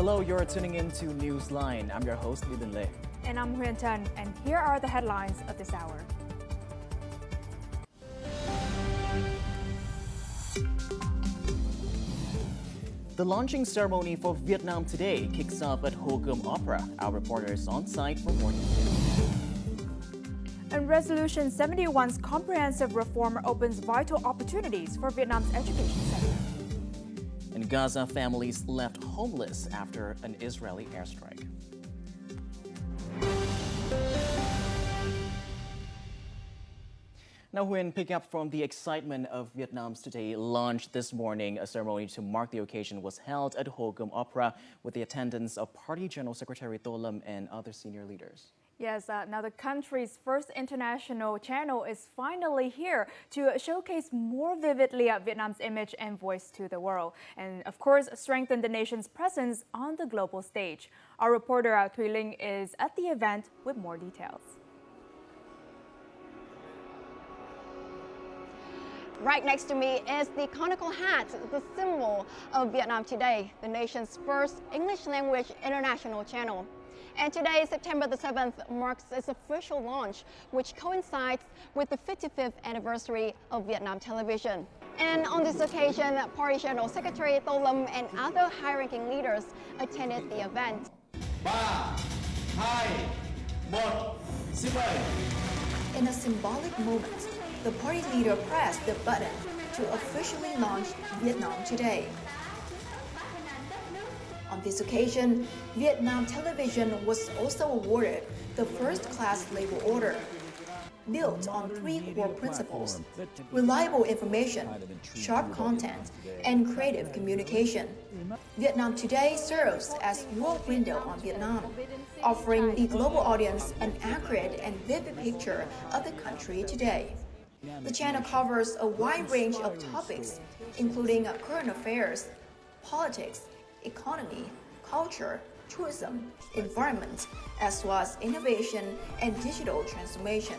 Hello, you're tuning in to Newsline. I'm your host, Libin Le. And I'm Huyen Tan, and here are the headlines of this hour. The launching ceremony for Vietnam Today kicks off at Ho Gươm Opera. Our reporter is on site for more details. And Resolution 71's comprehensive reform opens vital opportunities for Vietnam's education sector. And Gaza families left homeless after an Israeli airstrike. Now, when picking up from the excitement of Vietnam's Today launch this morning, a ceremony to mark the occasion was held at Ho Gươm Opera with the attendance of Party General Secretary Tô Lâm and other senior leaders. Yes, now the country's first international channel is finally here to showcase more vividly Vietnam's image and voice to the world, and of course strengthen the nation's presence on the global stage. Our reporter Thuy Linh is at the event with more details. Right next to me is the conical hat, the symbol of Vietnam Today, the nation's first English language international channel. And today, September the 7th, marks its official launch, which coincides with the 55th anniversary of Vietnam television. And on this occasion, Party General Secretary Tô Lâm and other high-ranking leaders attended the event. 3, 2, 1, xin mời. In a symbolic moment, the party leader pressed the button to officially launch Vietnam Today. On this occasion, Vietnam Television was also awarded the first-class label order. Built on 3 core principles: reliable information, sharp content, and creative communication, Vietnam Today serves as your window on Vietnam, offering the global audience an accurate and vivid picture of the country today. The channel covers a wide range of topics, including current affairs, politics, economy, culture, tourism, environment, as well as innovation and digital transformation.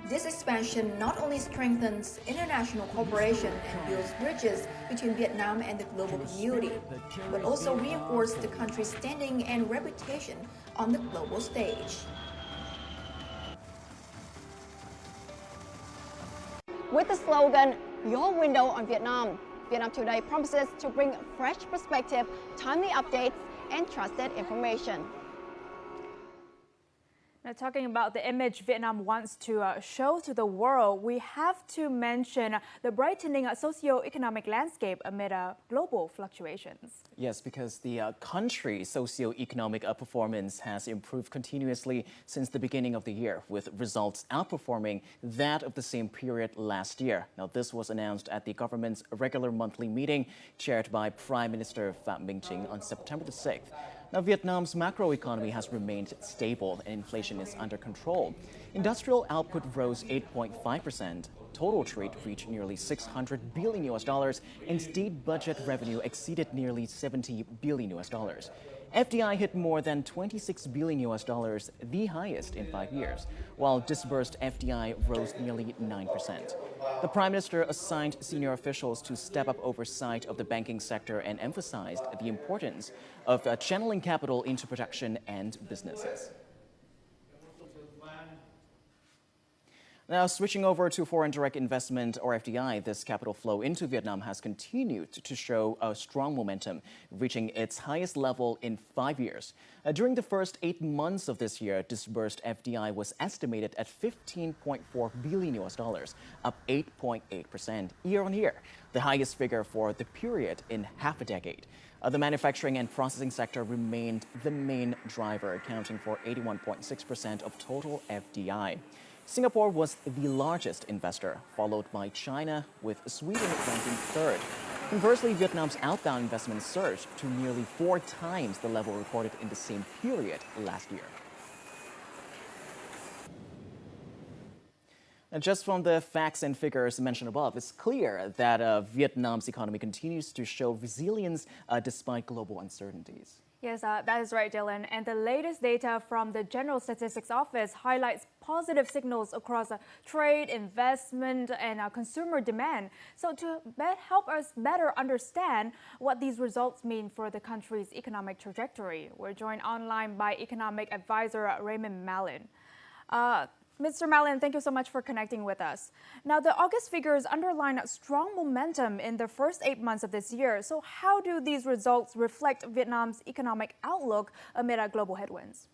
This expansion not only strengthens international cooperation and builds bridges between Vietnam and the global community, but also reinforces the country's standing and reputation on the global stage. With the slogan, Your Window on Vietnam, Vietnam Today promises to bring fresh perspective, timely updates, and trusted information. Now, talking about the image Vietnam wants to show to the world, we have to mention the brightening socio-economic landscape amid global fluctuations. Yes, because the country's socio-economic performance has improved continuously since the beginning of the year, with results outperforming that of the same period last year. Now, this was announced at the government's regular monthly meeting chaired by Prime Minister Phạm Minh Chính on September the 6th. Now, Vietnam's macroeconomy has remained stable and inflation is under control. Industrial output rose 8.5%. Total trade reached nearly $600 billion, and state budget revenue exceeded nearly $70 billion. FDI hit more than $26 billion, the highest in 5 years, while disbursed FDI rose nearly 9%. The Prime Minister assigned senior officials to step up oversight of the banking sector and emphasized the importance of channeling capital into production and businesses. Now, switching over to foreign direct investment, or FDI, this capital flow into Vietnam has continued to show a strong momentum, reaching its highest level in 5 years. During the first 8 months of this year, disbursed FDI was estimated at $15.4 billion, up 8.8% year-on-year, the highest figure for the period in half a decade. The manufacturing and processing sector remained the main driver, accounting for 81.6% of total FDI. Singapore was the largest investor, followed by China, with Sweden ranking 3rd. Conversely, Vietnam's outbound investment surged to nearly 4 times the level recorded in the same period last year. And just from the facts and figures mentioned above, it's clear that Vietnam's economy continues to show resilience despite global uncertainties. Yes, that is right, Dylan. And the latest data from the General Statistics Office highlights positive signals across trade, investment, and consumer demand. So to help us better understand what these results mean for the country's economic trajectory, we're joined online by economic advisor Raymond Mallon. Mr. Mallon, thank you so much for connecting with us. Now, the August figures underline strong momentum in the first 8 months of this year. So how do these results reflect Vietnam's economic outlook amid global headwinds?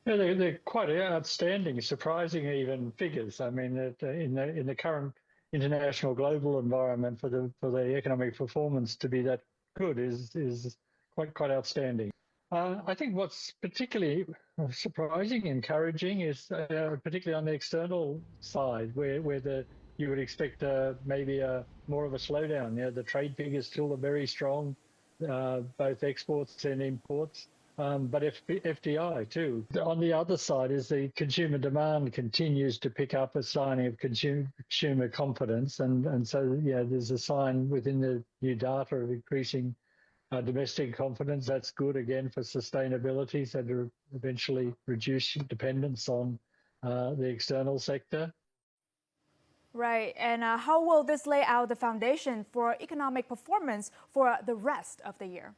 Yeah, they're quite outstanding, surprising even figures. I mean, in the current international global environment, for the economic performance to be that good is quite outstanding. I think what's particularly surprising, encouraging, is particularly on the external side, where you would expect maybe more of a slowdown. The trade figures still are very strong, both exports and imports. But FDI too. On the other side is the consumer demand continues to pick up, a sign of consumer confidence, and so there's a sign within the new data of increasing domestic confidence. That's good again for sustainability, so to eventually reduce dependence on the external sector. Right, and how will this lay out the foundation for economic performance for the rest of the year?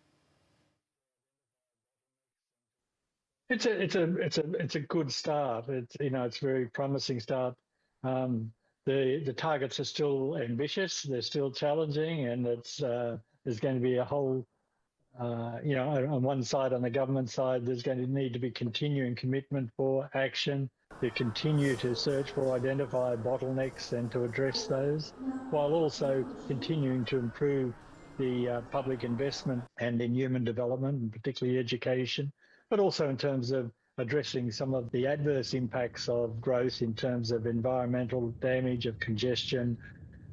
It's a good start. It's a very promising start. The targets are still ambitious. They're still challenging, and there's going to be a whole on one side, on the government side, there's going to need to be continuing commitment for action to continue to search for, identify bottlenecks and to address those, while also continuing to improve the public investment and in human development, and particularly education, but also in terms of addressing some of the adverse impacts of growth in terms of environmental damage, of congestion.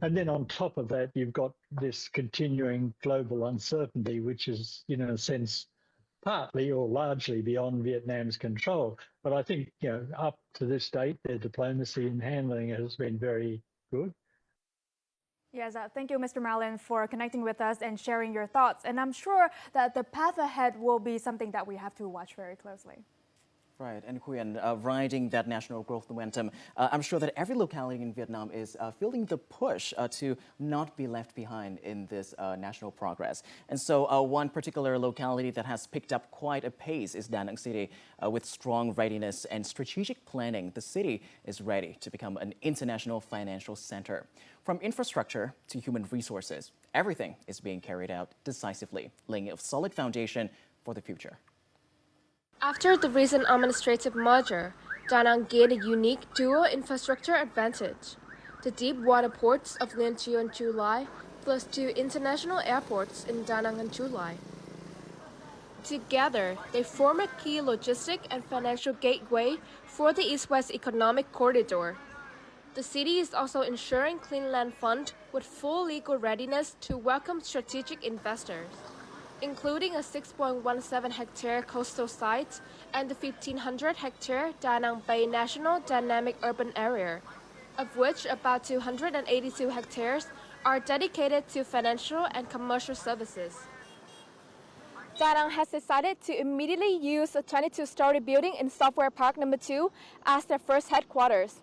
And then on top of that, you've got this continuing global uncertainty, which is, in a sense, partly or largely beyond Vietnam's control. But I think, up to this date, their diplomacy in handling it has been very good. Yes, thank you, Mr. Mallon, for connecting with us and sharing your thoughts. And I'm sure that the path ahead will be something that we have to watch very closely. Right, and Nguyen, riding that national growth momentum, I'm sure that every locality in Vietnam is feeling the push to not be left behind in this national progress. And so one particular locality that has picked up quite a pace is Da Nang City. With strong readiness and strategic planning, the city is ready to become an international financial center. From infrastructure to human resources, everything is being carried out decisively, laying a solid foundation for the future. After the recent administrative merger, Da Nang gained a unique dual infrastructure advantage. The deep water ports of Liên Chieu and Chu Lai, plus two international airports in Da Nang and Chu Lai. Together, they form a key logistic and financial gateway for the East-West Economic Corridor. The city is also ensuring Clean Land Fund with full legal readiness to welcome strategic investors, including a 6.17-hectare coastal site and the 1,500-hectare Da Nang Bay National Dynamic Urban Area, of which about 282 hectares are dedicated to financial and commercial services. Da Nang has decided to immediately use a 22-story building in Software Park No. 2 as their first headquarters.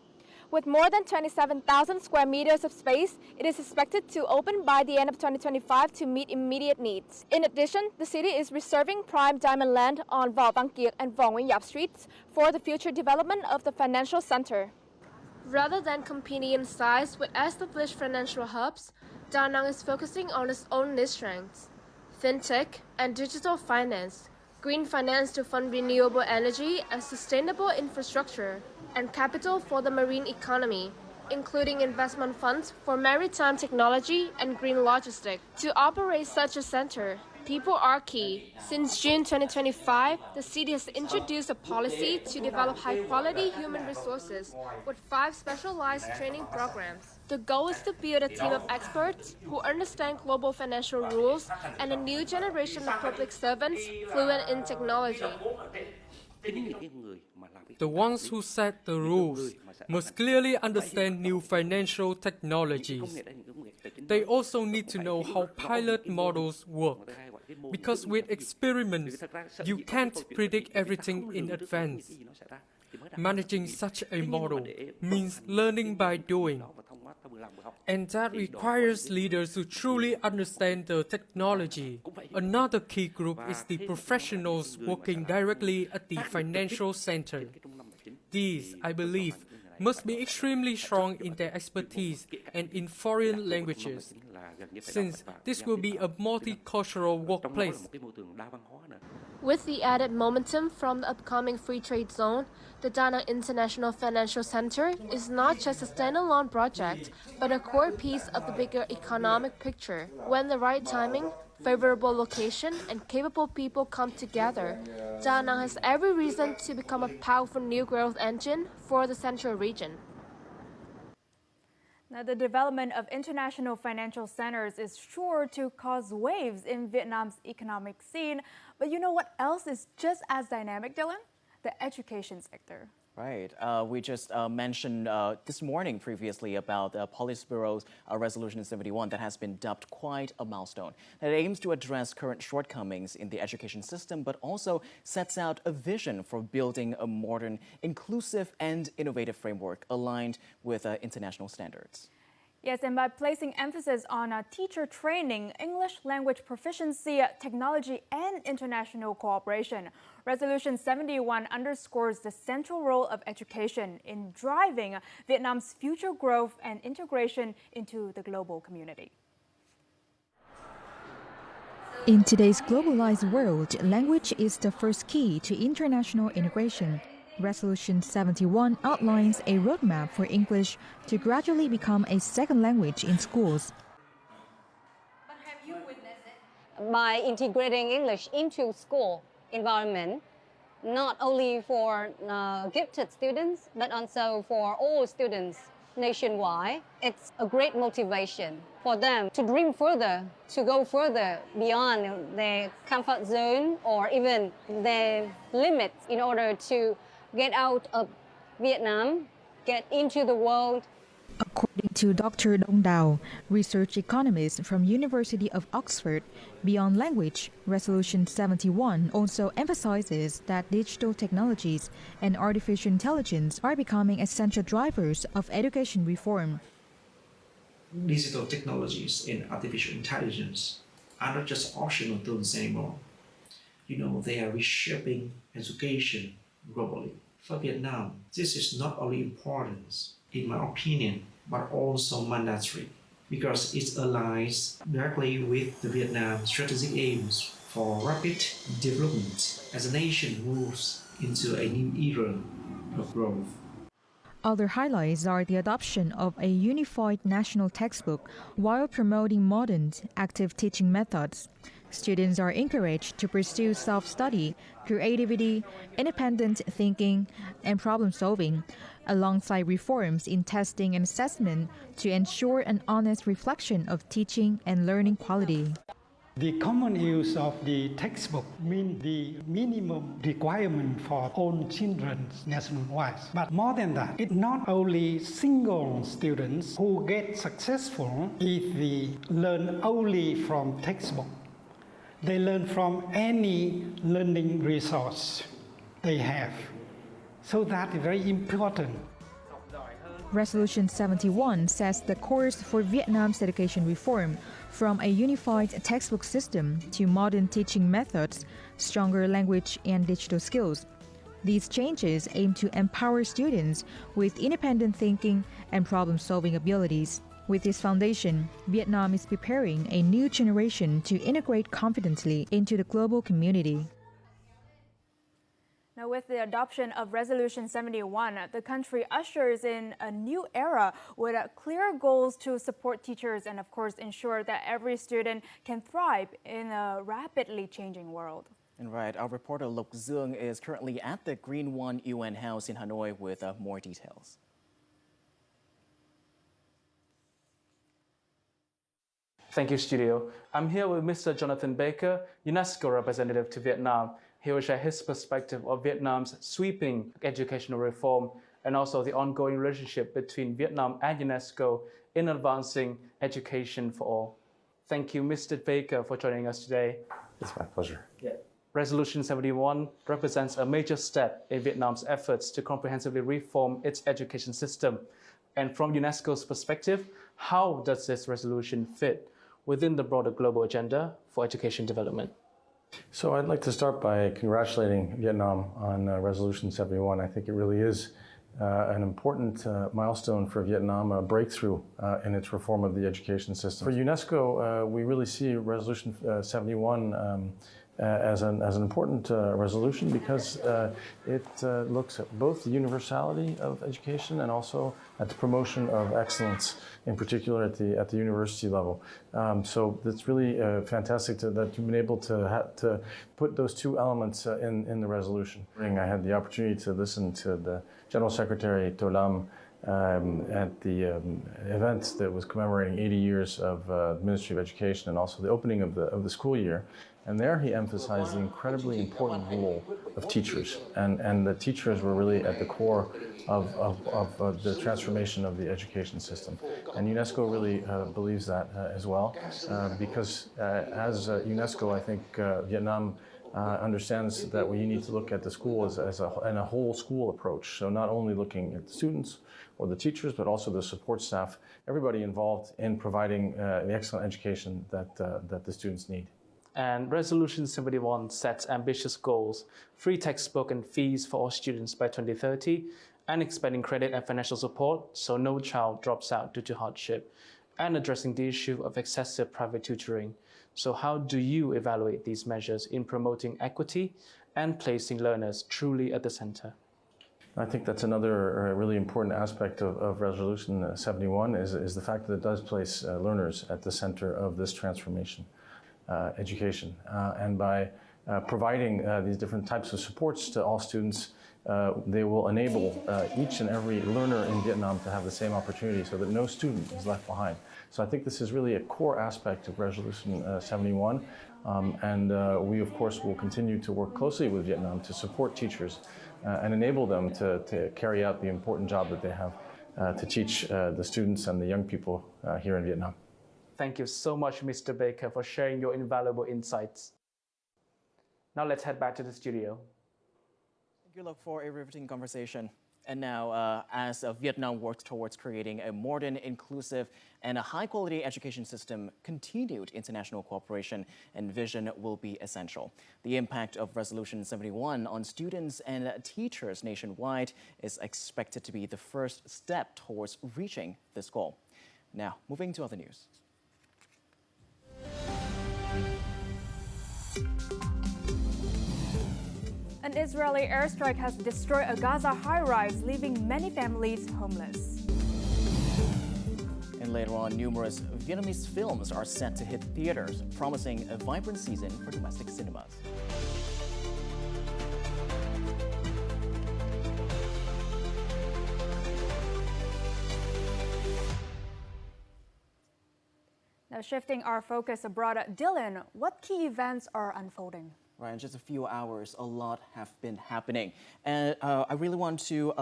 With more than 27,000 square meters of space, it is expected to open by the end of 2025 to meet immediate needs. In addition, the city is reserving prime diamond land on Vo Van Kiet and Vo Nguyen Yap streets for the future development of the financial center. Rather than competing in size with established financial hubs, Da Nang is focusing on its own niche strengths: fintech and digital finance, green finance to fund renewable energy and sustainable infrastructure, and capital for the marine economy, including investment funds for maritime technology and green logistics. To operate such a center, people are key. Since June 2025, the city has introduced a policy to develop high-quality human resources with 5 specialized training programs. The goal is to build a team of experts who understand global financial rules and a new generation of public servants fluent in technology. The ones who set the rules must clearly understand new financial technologies. They also need to know how pilot models work because with experiments, you can't predict everything in advance. Managing such a model means learning by doing, and that requires leaders to truly understand the technology. Another key group is the professionals working directly at the financial center. These, I believe, must be extremely strong in their expertise and in foreign languages, since this will be a multicultural workplace. With the added momentum from the upcoming free trade zone, the Da Nang International Financial Center is not just a standalone project, but a core piece of the bigger economic picture. When the right timing, favorable location, and capable people come together, Da Nang has every reason to become a powerful new growth engine for the central region. Now, the development of international financial centers is sure to cause waves in Vietnam's economic scene. But you know what else is just as dynamic, Dylan? The education sector. Right. We just mentioned this morning previously about the Politburo's Resolution 71 that has been dubbed quite a milestone. It aims to address current shortcomings in the education system, but also sets out a vision for building a modern, inclusive and innovative framework aligned with international standards. Yes, and by placing emphasis on teacher training, English language proficiency, technology, and international cooperation, Resolution 71 underscores the central role of education in driving Vietnam's future growth and integration into the global community. In today's globalized world, language is the first key to international integration. Resolution 71 outlines a roadmap for English to gradually become a second language in schools. But have you witnessed it? By integrating English into school environment, not only for gifted students, but also for all students nationwide, it's a great motivation for them to dream further, to go further beyond their comfort zone or even their limits in order to get out of Vietnam, get into the world. According to Dr. Dong Dao, research economist from University of Oxford, beyond language, Resolution 71 also emphasizes that digital technologies and artificial intelligence are becoming essential drivers of education reform. Digital technologies and artificial intelligence are not just optional tools anymore. They are reshaping education globally. For Vietnam, this is not only important, in my opinion, but also mandatory, because it aligns directly with the Vietnam strategic aims for rapid development as the nation moves into a new era of growth. Other highlights are the adoption of a unified national textbook while promoting modern, active teaching methods. Students are encouraged to pursue self-study, creativity, independent thinking, and problem-solving, alongside reforms in testing and assessment to ensure an honest reflection of teaching and learning quality. The common use of the textbook means the minimum requirement for all children nationwide. But more than that, it's not only single students who get successful if they learn only from textbook. They learn from any learning resource they have. So that is very important. Resolution 71 sets the course for Vietnam's education reform from a unified textbook system to modern teaching methods, stronger language and digital skills. These changes aim to empower students with independent thinking and problem-solving abilities. With this foundation, Vietnam is preparing a new generation to integrate confidently into the global community. Now, with the adoption of Resolution 71, the country ushers in a new era with clear goals to support teachers and, of course, ensure that every student can thrive in a rapidly changing world. And right, our reporter Lok Zeung is currently at the Green One UN House in Hanoi with more details. Thank you, Studio. I'm here with Mr. Jonathan Baker, UNESCO representative to Vietnam. He will share his perspective of Vietnam's sweeping educational reform and also the ongoing relationship between Vietnam and UNESCO in advancing education for all. Thank you, Mr. Baker, for joining us today. It's my pleasure. Yeah. Resolution 71 represents a major step in Vietnam's efforts to comprehensively reform its education system. And from UNESCO's perspective, how does this resolution fit within the broader global agenda for education development? So I'd like to start by congratulating Vietnam on Resolution 71. I think it really is an important milestone for Vietnam, a breakthrough in its reform of the education system. For UNESCO, we really see Resolution 71 as an important resolution because it looks at both the universality of education and also at the promotion of excellence, in particular at the university level. So it's really fantastic that you've been able to put those two elements in the resolution. I had the opportunity to listen to the General Secretary Tolam at the event that was commemorating 80 years of the Ministry of Education and also the opening of the school year. And there he emphasized the incredibly important role of teachers. And the teachers were really at the core of the transformation of the education system. And UNESCO really believes that as well, because as UNESCO, I think Vietnam understands that we need to look at the school as a whole school approach. So not only looking at the students or the teachers, but also the support staff, everybody involved in providing the excellent education that the students need. And Resolution 71 sets ambitious goals, free textbook and fees for all students by 2030, and expanding credit and financial support so no child drops out due to hardship, and addressing the issue of excessive private tutoring. So how do you evaluate these measures in promoting equity and placing learners truly at the center? I think that's another really important aspect of Resolution 71 is the fact that it does place learners at the center of this transformation. Education. And by providing these different types of supports to all students, they will enable each and every learner in Vietnam to have the same opportunity so that no student is left behind. So I think this is really a core aspect of Resolution 71. And we, of course, will continue to work closely with Vietnam to support teachers and enable them to carry out the important job that they have to teach the students and the young people here in Vietnam. Thank you so much, Mr. Baker, for sharing your invaluable insights. Now let's head back to the studio. Thank you, Luke, for a riveting conversation. And now, as Vietnam works towards creating a modern, inclusive, and a high-quality education system, continued international cooperation and vision will be essential. The impact of Resolution 71 on students and teachers nationwide is expected to be the first step towards reaching this goal. Now, moving to other news. An Israeli airstrike has destroyed a Gaza high-rise, leaving many families homeless. And later on, numerous Vietnamese films are set to hit theaters, promising a vibrant season for domestic cinemas. Now shifting our focus abroad, Dylan, what key events are unfolding? Right, in just a few hours, a lot have been happening. And I really want to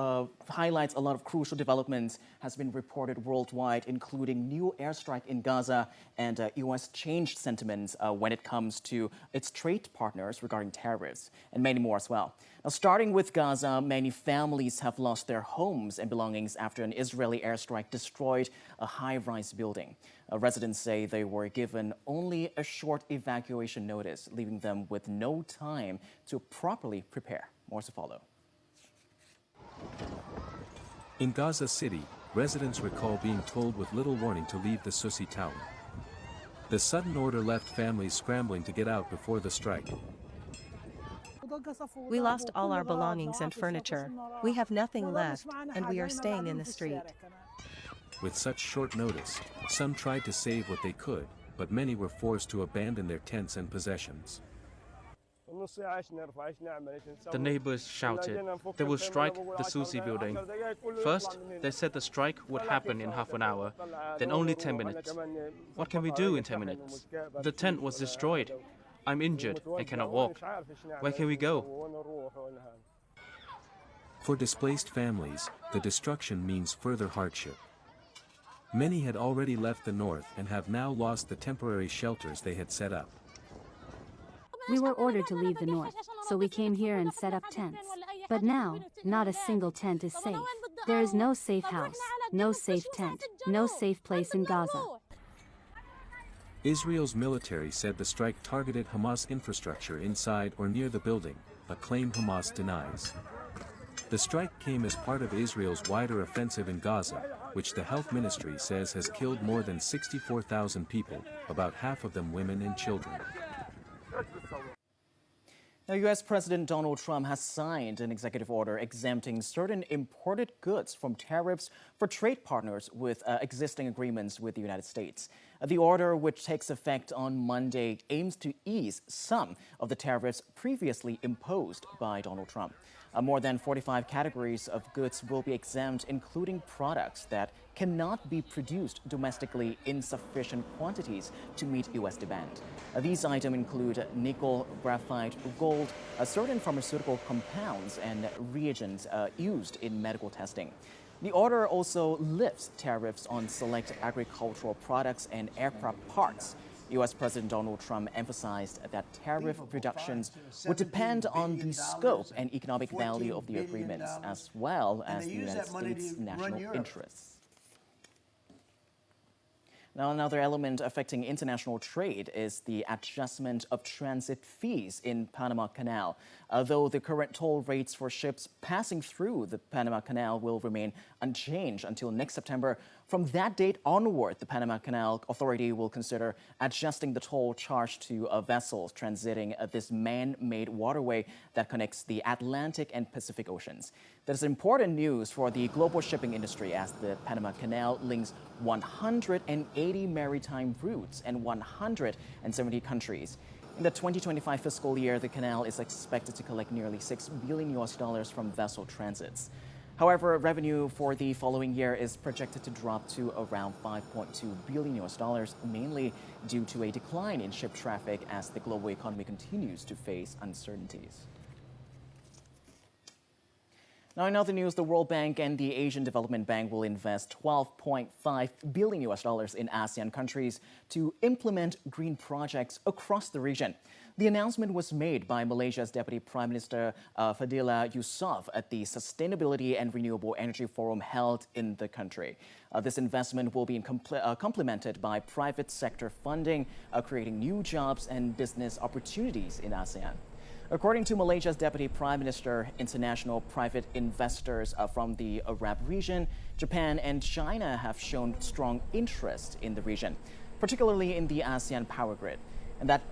highlight a lot of crucial developments has been reported worldwide, including new airstrike in Gaza and U.S. changed sentiments when it comes to its trade partners regarding tariffs, and many more as well. Now, starting with Gaza, many families have lost their homes and belongings after an Israeli airstrike destroyed a high-rise building. Residents say they were given only a short evacuation notice, leaving them with no time to properly prepare. More to follow. In Gaza City, residents recall being told with little warning to leave the Susi town. The sudden order left families scrambling to get out before the strike. We lost all our belongings and furniture. We have nothing left, and we are staying in the street. With such short notice, some tried to save what they could, but many were forced to abandon their tents and possessions. The neighbors shouted they will strike the Susi building. First, they said the strike would happen in half an hour, then only 10 minutes. What can we do in 10 minutes? The tent was destroyed. I'm injured and cannot walk. Where can we go? For displaced families, the destruction means further hardship. Many had already left the north and have now lost the temporary shelters they had set up. We were ordered to leave the north, so we came here and set up tents. But now, not a single tent is safe. There is no safe house, no safe tent, no safe place in Gaza. Israel's military said the strike targeted Hamas infrastructure inside or near the building, a claim Hamas denies. The strike came as part of Israel's wider offensive in Gaza, which the health ministry says has killed more than 64,000 people, about half of them women and children. Now, U.S. President Donald Trump has signed an executive order exempting certain imported goods from tariffs for trade partners with existing agreements with the United States. The order, which takes effect on Monday, aims to ease some of the tariffs previously imposed by Donald Trump. More than 45 categories of goods will be exempt, including products that cannot be produced domestically in sufficient quantities to meet U.S. demand. These items include nickel, graphite, gold, certain pharmaceutical compounds, and reagents used in medical testing. The order also lifts tariffs on select agricultural products and aircraft parts. U.S. President Donald Trump emphasized that tariff reductions would depend on the scope and economic value of the agreements, as well as the United States' national interests. Now, another element affecting international trade is the adjustment of transit fees in Panama Canal. Though the current toll rates for ships passing through the Panama Canal will remain unchanged until next September, from that date onward, the Panama Canal Authority will consider adjusting the toll charged to vessels transiting this man-made waterway that connects the Atlantic and Pacific Oceans. That is important news for the global shipping industry, as the Panama Canal links 180 maritime routes and 170 countries. In the 2025 fiscal year, the canal is expected to collect nearly $6 billion from vessel transits. However, revenue for the following year is projected to drop to around $5.2 billion, mainly due to a decline in ship traffic as the global economy continues to face uncertainties. Now, in other news, the World Bank and the Asian Development Bank will invest $12.5 billion in ASEAN countries to implement green projects across the region. The announcement was made by Malaysia's Deputy Prime Minister Fadila Yusof at the Sustainability and Renewable Energy Forum held in the country. This investment will be complemented by private sector funding, creating new jobs and business opportunities in ASEAN. According to Malaysia's Deputy Prime Minister, international private investors from the Arab region, Japan, and China have shown strong interest in the region, particularly in the ASEAN power grid. And that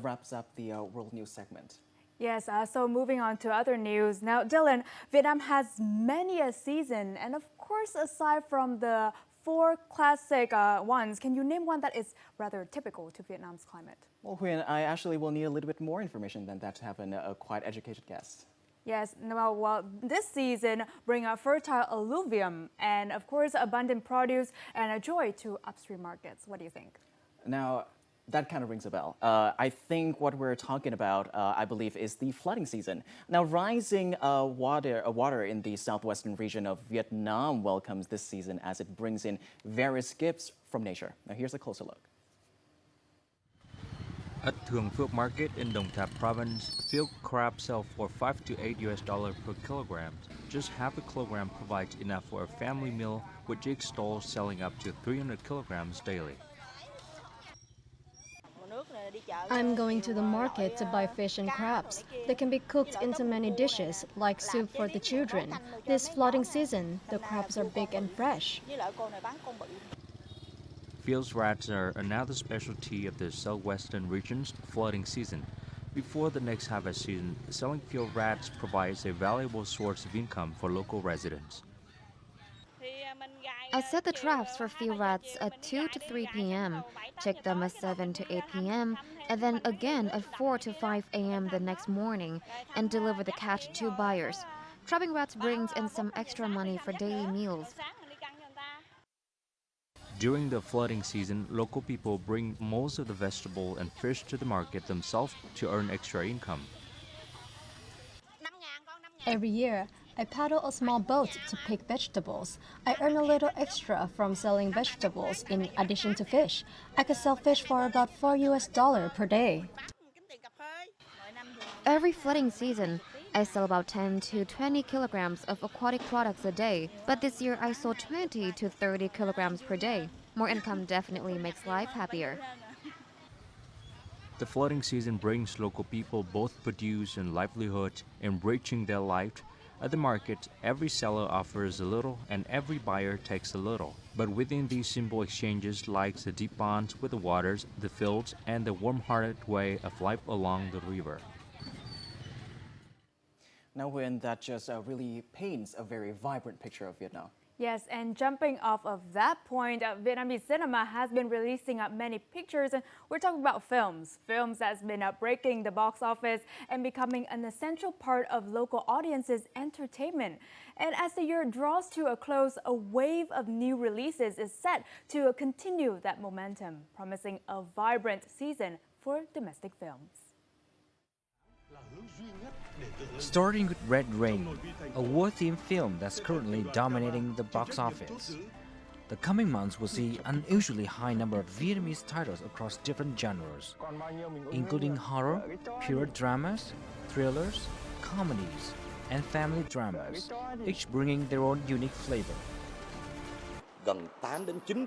wraps up the World News segment. Yes, so moving on to other news. Now, Dylan, Vietnam has many a season, and of course, aside from the four classic ones, can you name one that is rather typical to Vietnam's climate? Well, Huynh, I actually will need a little bit more information than that to have a quite educated guess. Yes, well, this season bring a fertile alluvium and, of course, abundant produce and a joy to upstream markets. What do you think? Now, that kind of rings a bell. I think what we're talking about, I believe, is the flooding season. Now, rising water in the southwestern region of Vietnam welcomes this season as it brings in various gifts from nature. Now, here's a closer look. At Thường Phước Market in Dong Thap Province, field crabs sell for $5 to $8 per kilogram. Just half a kilogram provides enough for a family meal, with jig stalls selling up to 300 kilograms daily. I'm going to the market to buy fish and crabs. They can be cooked into many dishes, like soup for the children. This flooding season, the crabs are big and fresh. Field rats are another specialty of the southwestern region's flooding season. Before the next harvest season, selling field rats provides a valuable source of income for local residents. I set the traps for field rats at 2 to 3 p.m., check them at 7 to 8 p.m., and then again at 4 to 5 a.m. the next morning, and deliver the catch to buyers. Trapping rats brings in some extra money for daily meals. During the flooding season, local people bring most of the vegetable and fish to the market themselves to earn extra income. Every year, I paddle a small boat to pick vegetables. I earn a little extra from selling vegetables in addition to fish. I could sell fish for about $4 per day. Every flooding season, I sell about 10 to 20 kilograms of aquatic products a day, but this year I sold 20 to 30 kilograms per day. More income definitely makes life happier. The flooding season brings local people both produce and livelihood, enriching their life. At the market, every seller offers a little and every buyer takes a little. But within these simple exchanges lies the deep bond with the waters, the fields, and the warm-hearted way of life along the river. Now, Huynh, that just really paints a very vibrant picture of Vietnam. Yes, and jumping off of that point, Vietnamese cinema has been releasing many pictures, and we're talking about films. Films that's been breaking the box office and becoming an essential part of local audiences' entertainment. And as the year draws to a close, a wave of new releases is set to continue that momentum, promising a vibrant season for domestic films. Starting with Red Rain, a war-themed film that's currently dominating the box office. The coming months will see an unusually high number of Vietnamese titles across different genres, including horror, period dramas, thrillers, comedies, and family dramas, each bringing their own unique flavor.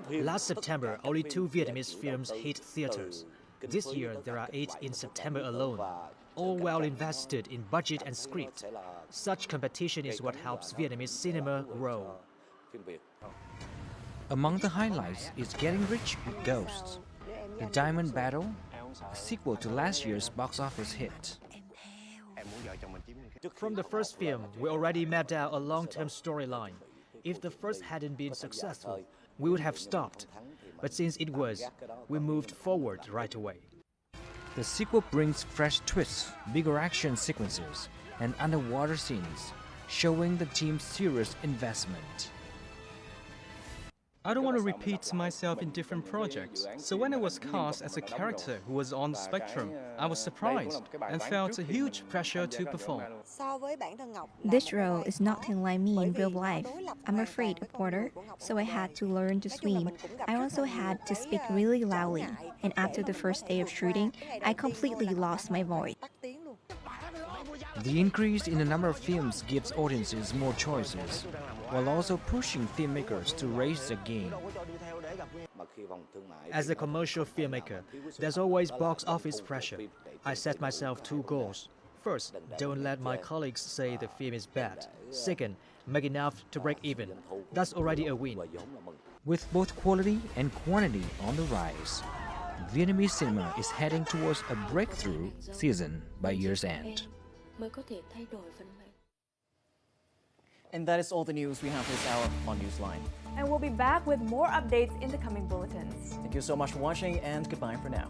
Last September, only 2 Vietnamese films hit theaters. This year, there are 8 in September alone, all well invested in budget and script. Such competition is what helps Vietnamese cinema grow. Among the highlights is Getting Rich with Ghosts, The Diamond Battle, a sequel to last year's box office hit. From the first film, we already mapped out a long-term storyline. If the first hadn't been successful, we would have stopped. But since it was, we moved forward right away. The sequel brings fresh twists, bigger action sequences, and underwater scenes, showing the team's serious investment. I don't want to repeat myself in different projects, so when I was cast as a character who was on the spectrum, I was surprised and felt a huge pressure to perform. This role is nothing like me in real life. I'm afraid of water, so I had to learn to swim. I also had to speak really loudly, and after the first day of shooting, I completely lost my voice. The increase in the number of films gives audiences more choices, while also pushing filmmakers to raise their game. As a commercial filmmaker, there's always box office pressure. I set myself 2 goals. First, don't let my colleagues say the film is bad. Second, make enough to break even. That's already a win. With both quality and quantity on the rise, Vietnamese cinema is heading towards a breakthrough season by year's end. And that is all the news we have this hour on Newsline. And we'll be back with more updates in the coming bulletins. Thank you so much for watching, and goodbye for now.